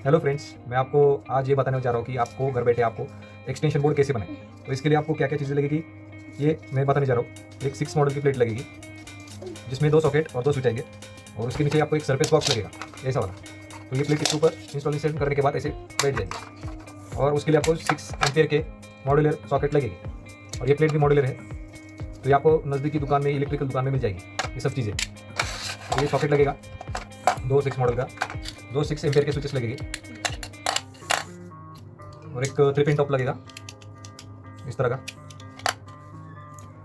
Hello friends, मैं आपको आज ये बताने जा रहा हूँ कि आपको घर बैठे आपको एक्सटेंशन बोर्ड कैसे बनाएं। तो इसके लिए आपको क्या क्या चीज़ें लगेगी ये मैं बताने जा रहा हूँ। एक 6 मॉडल की प्लेट लगेगी जिसमें 2 सॉकेट और 2 स्विच आएंगे और उसके नीचे आपको एक सरफेस बॉक्स लगेगा ऐसा वाला। तो ये प्लेट इसके ऊपर इंस्टॉलेशन करने के बाद ऐसे बैठ जाएगी और उसके लिए आपको 6 एम्पियर के मॉड्यूलर सॉकेट लगेगी और ये प्लेट भी मॉड्यूलर है। तो ये आपको नज़दीकी दुकान में, इलेक्ट्रिकल दुकान में मिल जाएगी ये सब चीज़ें। तो ये सॉकेट लगेगा 2 6 मॉडल का, 2 6 एम्पियर के स्विचेस लगेगी और एक 3 पिन टॉप लगेगा इस तरह का।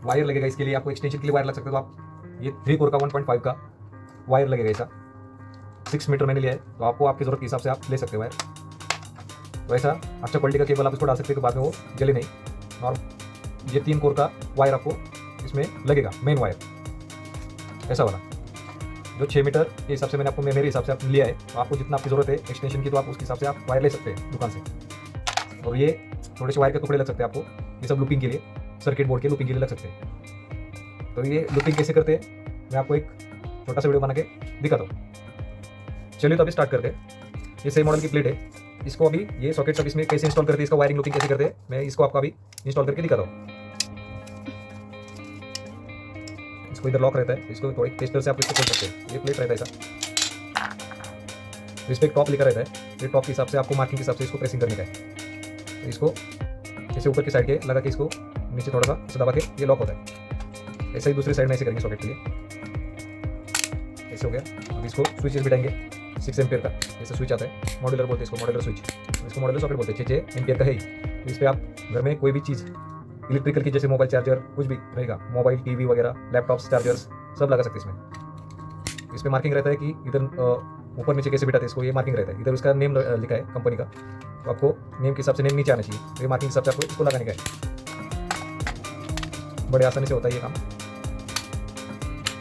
वायर लगेगा, इसके लिए आपको एक्सटेंशन के लिए वायर लग सकते हो। तो आप ये 3 कोर का 1.5 का वायर लगेगा ऐसा। 6 मीटर मैंने लिया है, तो आपको आपकी ज़रूरत के हिसाब से आप ले सकते हो वायर। तो ऐसा अच्छा क्वालिटी का केबल आप इसको डाल सकते हो, तो बाद में वो जले नहीं। और ये 3 कोर का वायर आपको इसमें लगेगा, मेन वायर ऐसा वाला, जो 6 मीटर के हिसाब से मैंने आपको मेरे हिसाब से आप लिया है। तो आपको जितना आपकी ज़रूरत है एक्सटेंशन की, तो आप उसके हिसाब से आप वायर ले सकते हैं दुकान से। और ये थोड़े से वायर के टुकड़े लग सकते हैं आपको, ये सब लूपिंग के लिए, सर्किट बोर्ड के लूपिंग के लिए लग सकते हैं। तो ये लूपिंग कैसे करते हैं मैं आपको एक छोटा सा वीडियो बना के दिखाता हूँ। चलिए तो अभी स्टार्ट करते हैं। ये सही मॉडल की प्लेट है, इसको अभी ये सॉकेट सब इसमें कैसे इंस्टॉल करते हैं, इसका वायरिंग लूपिंग कैसे करते हैं, मैं इसको आपको अभी इंस्टॉल करके दिखाता हूँ। इसको इधर लॉक रहता है, इसको थोड़ी टेस्टर से आप इसको खोल सकते हैं। ये प्लेट रहता है ऐसा, तो इस पर एक टॉप लिखा रहता है। ये टॉप के हिसाब से आपको मार्किंग के हिसाब से इसको प्रेसिंग करने का है। तो इसको इसे ऊपर की साइड के लगा के इसको नीचे थोड़ा सा इसे दबा के ये लॉक होता है। ऐसे ही दूसरी साइड में ऐसे करेंगे सॉकेट के लिए, ऐसे हो गया। अब इसको स्विचेस बिठाएंगे 6 एम्पियर का, जैसे स्विच आता है, मॉड्यूलर बोलते हैं इसको, मॉड्यूलर स्विच। इसको मॉड्यूलर सॉकेट बोलते हैं, 6 एम्पियर का है ही। तो इस पर आप घर में कोई भी चीज़ इलेक्ट्रिकल की, जैसे मोबाइल चार्जर, कुछ भी रहेगा, मोबाइल, टीवी वगैरह, लैपटॉप्स, चार्जर्स सब लगा सकते हैं इसमें। इस पर मार्किंग रहता है कि इधर ऊपर नीचे कैसे बिठाते हैं इसको, ये मार्किंग रहता है। इधर उसका नेम लिखा है कंपनी का, तो आपको नेम के हिसाब से नेम नीचे आना चाहिए। तो ये मार्किंग के हिसाब से आपको इसको लगाने का है। बड़े आसानी से होता है ये काम।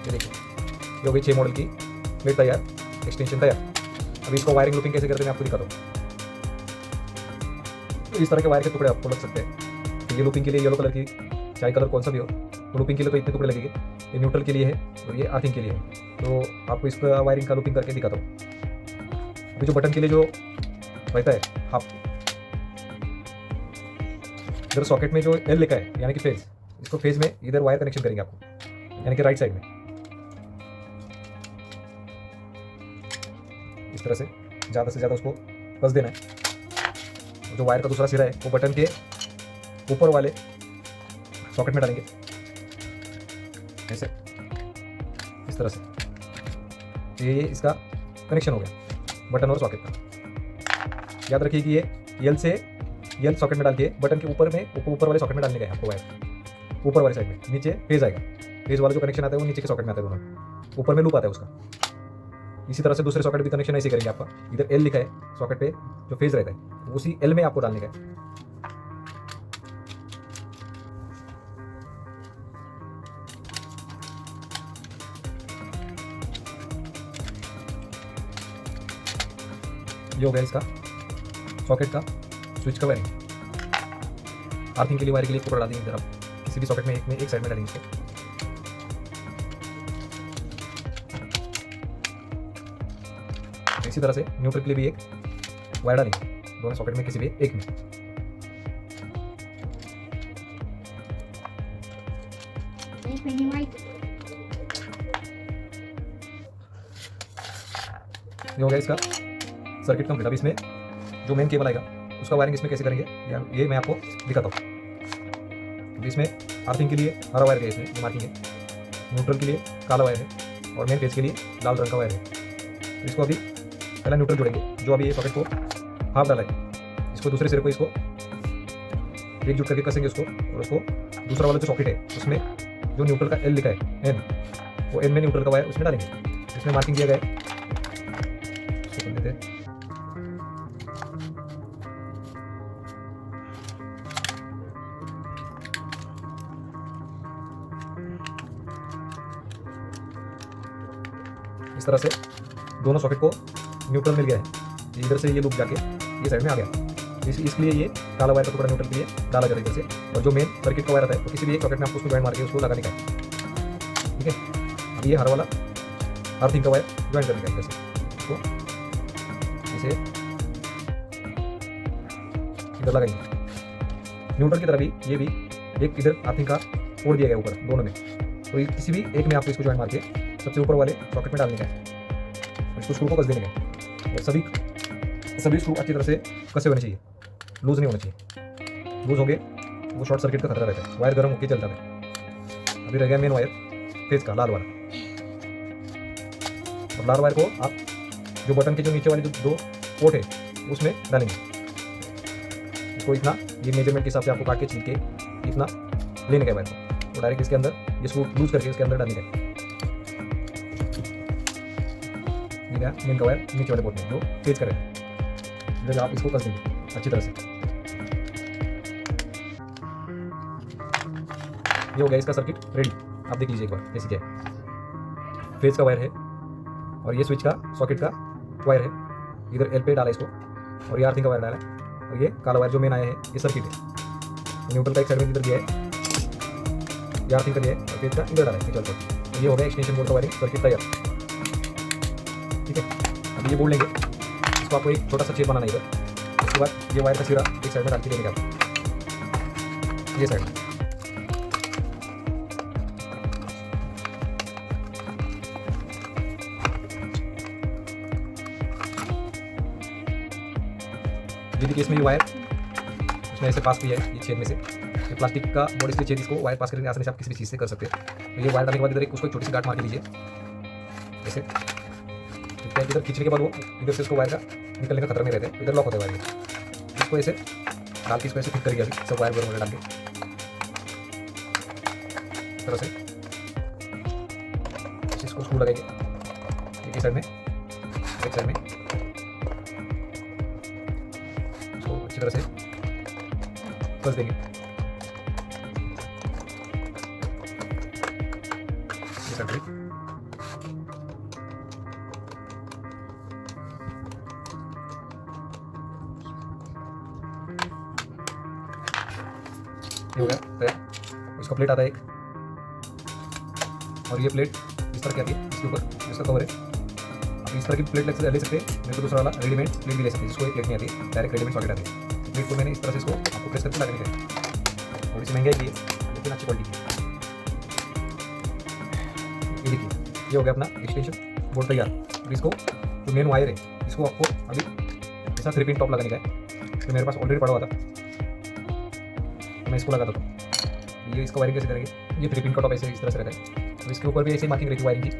ये देखिए, ये हो गई 6 मॉडल की प्लेट तैयार, एक्सटेंशन तैयार। अभी इसको वायरिंग लूपिंग कैसे करते हैं मैं आपको दिखाता हूँ। तो इस तरह के वायर के टुकड़े आपको लग सकते हैं। तो ये लूपिंग के लिए येलो कलर की, चाहे कलर कौन सा भी हो, तो लूपिंग के लिए तो इतने टुकड़े लगेंगे। ये न्यूट्रल के लिए है और ये अर्थिंग के लिए है। तो आपको इसका वायरिंग का लूपिंग करके दिखाता हूँ। अभी जो बटन के लिए जो रहता है हाफ, इधर सॉकेट में जो एल लिखा है यानी कि फेज, इसको फेज में इधर वायर कनेक्शन करेंगे आपको, यानी कि राइट साइड में इस तरह से ज़्यादा से ज़्यादा उसको कस देना है। जो वायर का दूसरा सिरा है वो बटन के ऊपर वाले सॉकेट में डालेंगे ऐसे, इस तरह से। ये इसका कनेक्शन हो गया बटन और सॉकेट का। याद रखिए कि ये एल सॉकेट में डाल के बटन के ऊपर में, ऊपर वाले सॉकेट में डालने का है आपको वायर, ऊपर वाले साइड में। नीचे फेज आएगा, फेज वाला जो कनेक्शन आता है वो नीचे के सॉकेट में आता है दोनों, ऊपर में लूप आता है उसका। इसी तरह से दूसरे सॉकेट भी कनेक्शन ऐसे करेंगे। आपका इधर एल लिखा है सॉकेट पे, जो फेज रहता है उसी एल में आपको डालने का है। ये हो गया इसका सॉकेट का स्विच का वायरिंग। अर्थिंग के लिए वायर के लिए टुकड़ा डाल देंगे इधर आप, किसी भी सॉकेट में एक साइड में डालेंगे इसको। इसी तरह से न्यूट्रल के लिए भी एक वायर डालेंगे दोनों सॉकेट में, किसी भी एक में। ये हो गया इसका सर्किट कंप्लीट। अब इसमें जो मेन केबल आएगा उसका वायरिंग इसमें कैसे करेंगे ये मैं आपको दिखाता हूँ। इसमें अर्थिंग के लिए हरा वायर है, इसमें जो मार्किंग है, न्यूट्रल के लिए काला वायर है और मेन फेज के लिए लाल रंग का वायर है। तो इसको अभी पहले न्यूट्रल जोड़ेंगे, जो अभी ये सॉकेट को हाफ डाला है, इसको दूसरे सिरे को इसको एकजुट करके कसेंगे उसको, और उसको दूसरा वाला जो सॉकेट है उसमें जो न्यूट्रल का एल लिखा है एन, वो एन में न्यूट्रल का वायर उसमें डालेंगे। इसमें मार्किंग किया गया है, इसको कर लेते हैं। इस तरह से दोनों सॉकेट को न्यूट्रल मिल गया है। इधर से ये लूप जाके ये साइड में आ गया। इसलिए ये काला वायर का टुकड़ा न्यूट्रल के लिए डाला जाता है इधर से। और जो मेन सर्किट का वायर आता है तो किसी भी एक सॉकेट में आपको उसको ज्वाइन मार के उसको लगाने का है। ठीक है, अब ये हर वाला अर्थिंग का वायर ज्वाइन करने का है इधर से, इसको इसे इधर लगाएंगे। न्यूट्रल की तरह भी ये भी एक इधर अर्थिंग का पोर्ट दिया गया ऊपर दोनों में, तो किसी भी एक में आपको इसको ज्वाइन मार के सबसे ऊपर वाले सॉकेट में डालने का है, इसको स्क्रू को कस देने का है। और सभी स्क्रू अच्छी तरह से कसे होने चाहिए, लूज नहीं होने चाहिए। लूज हो गए वो शॉर्ट सर्किट का खतरा रहता है, वायर गर्म होकर चलता है। अभी रह गया मेन वायर फेज का लाल वाला, और लाल वायर को आप जो बटन के जो नीचे वाले जो दो पोर्ट है उसमें डालेंगे। इसको इतना ये मेजरमेंट के हिसाब से आपको काट के छील के इतना लेने का वायर को, तो डायरेक्ट इसके अंदर ये स्क्रू लूज करके इसके अंदर डालने का। ये मेन का वायर नीचे वाले पोर्ट में जो फेज करेगा, इधर आप इसको कस देंगे अच्छी तरह से। ये हो गया इसका सर्किट रेडी। आप देख लीजिए एक बार कैसे क्या है। फेज का वायर है और ये स्विच का सॉकेट का वायर है, इधर एल पे डाला इसको, और ये अर्थिंग का वायर डाला है, और ये काला वायर जो मेन आया है ये सर्किट है। न्यूट्रल का एक साइड में इधर दिया है, ये अर्थिंग का दिया है, और फेज का इधर डाला है नीचे वाला। तो ये हो गया एक्सटेंशन बोर्ड का वायरिंग सर्किट तैयार। ठीक है, अब ये बोर्ड लेंगे, इसको आपको एक छोटा सा छेद बनाना है इधर। उसके बाद ये वायर का सिरा एक साइड में डाल के देने का, ये साइड में। यदि केस में ये वायर उसमें ऐसे पास भी है ये छेद में से, ये प्लास्टिक का बोर्ड इसलिए छेद, इसको वायर पास करके आसानी से आप किसी भी चीज़ से कर सकते हैं। तो ये वायर डालने के बाद इधर एक उसको छोटी सी गांठ मार के लीजिए ऐसे, तो इधर खींचने के बाद वो इधर से उसको वायर का निकलने का खतरा नहीं रहता है, इधर लॉक होता है वायर। इसको ऐसे डाल के इसको ऐसे फिट करिए अभी सब वायर वगैरह डाल के तरह से इसको स्क्रू लगाइए एक साइड में एक साइड में, अच्छी तरह से फंस देंगे। ये हो गया तैयार। इसका प्लेट आता है एक, और ये प्लेट इस तरह की आती है, इसके ऊपर इसका कवर है। आप इस तरह की प्लेट ले सकते हैं, नहीं तो दूसरा वाला रेडीमेड प्लेट भी ले सकते हैं, जिसको एक प्लेट नहीं आती है, डायरेक्ट रेडीमेड सॉकेट आती है। प्लेट को मैंने इस तरह से इसको आपको प्रेस करके लगाने का है। थोड़ी सी महंगाई की है लेकिन अच्छी क्वालिटी की। ये देखिए ये हो गया अपना एक्सटेंशन बोर्ड तैयार। अब इसको जो मेन वायर है इसको आपको अभी ऐसा 3 पिन टॉप लगाने का है, तो मेरे पास ऑलरेडी पड़ा हुआ था तो मैं इसको लगाता था। ये इसका वायरिंग कैसे करेंगे, ये 3 पिन का टॉप ऐसे इस तरह से रहता है, तो इसके ऊपर भी ऐसे मार्किंग रहती है वायरिंग की।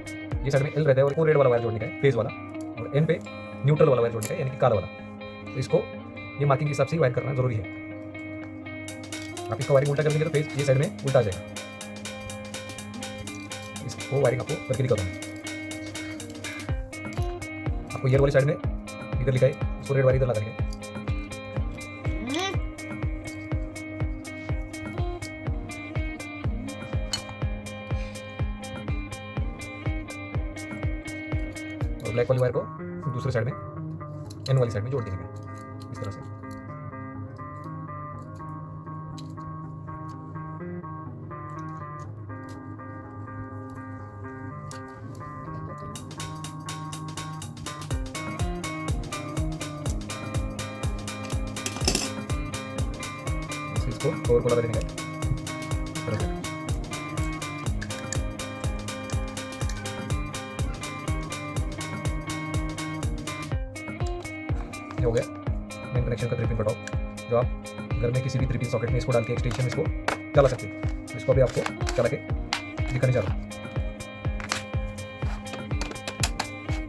ये साइड में एल रहता है और को रेड वाला वायर जोड़ने का है फेज वाला, और एन पे न्यूट्रल वाला वायर जोड़ने का है यानी कि काला वाला। तो इसको ये मार्किंग के हिसाब से वायर करना जरूरी है। आप इसका वायरिंग उल्टा कर देंगे तो फेज ये साइड में उल्टा आ जाएगा। इसको वायरिंग आपको करके दिखाता हूँ। आपको ईयर वाली साइड में इधर लिखा है, इसको रेड वायर इधर लगा देंगे। और ब्लैक वाली वायर को दूसरे साइड में एन वाली साइड में जोड़ देंगे इस तरह से। इसको कवर को लगा देने का इस तरह से। हो गया मेन कनेक्शन का 3 पिन कट ऑफ, जो आप घर में किसी भी 3 पिन सॉकेट में इसको डाल के एक्सटेंशन में इसको चला सकते हैं। इसको अभी आपको चला के दिखाने जा रहा हूँ।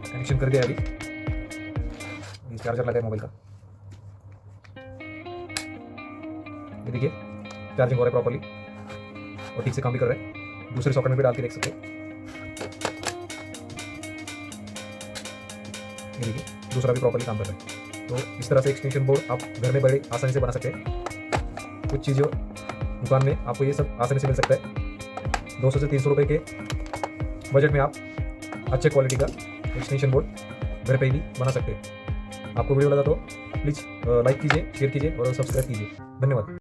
कनेक्शन कर दिया अभी, ये चार्जर लगा है मोबाइल का, ये देखिए चार्जिंग हो रहा है प्रॉपर्ली और ठीक से काम भी कर रहा है। दूसरे सॉकेट में भी डाल के देख सकते हैं, ये देखिए दूसरा भी प्रॉपर्ली काम कर रहा है। तो इस तरह से एक्सटेंशन बोर्ड आप घर में बड़े आसानी से बना सकते हैं। कुछ चीज़ों दुकान में आपको ये सब आसानी से मिल सकता है। 200 से 300 रुपये के बजट में आप अच्छे क्वालिटी का एक्सटेंशन बोर्ड घर पे भी बना सकते हैं। आपको वीडियो लगा तो प्लीज़ लाइक कीजिए, शेयर कीजिए और सब्सक्राइब कीजिए। धन्यवाद।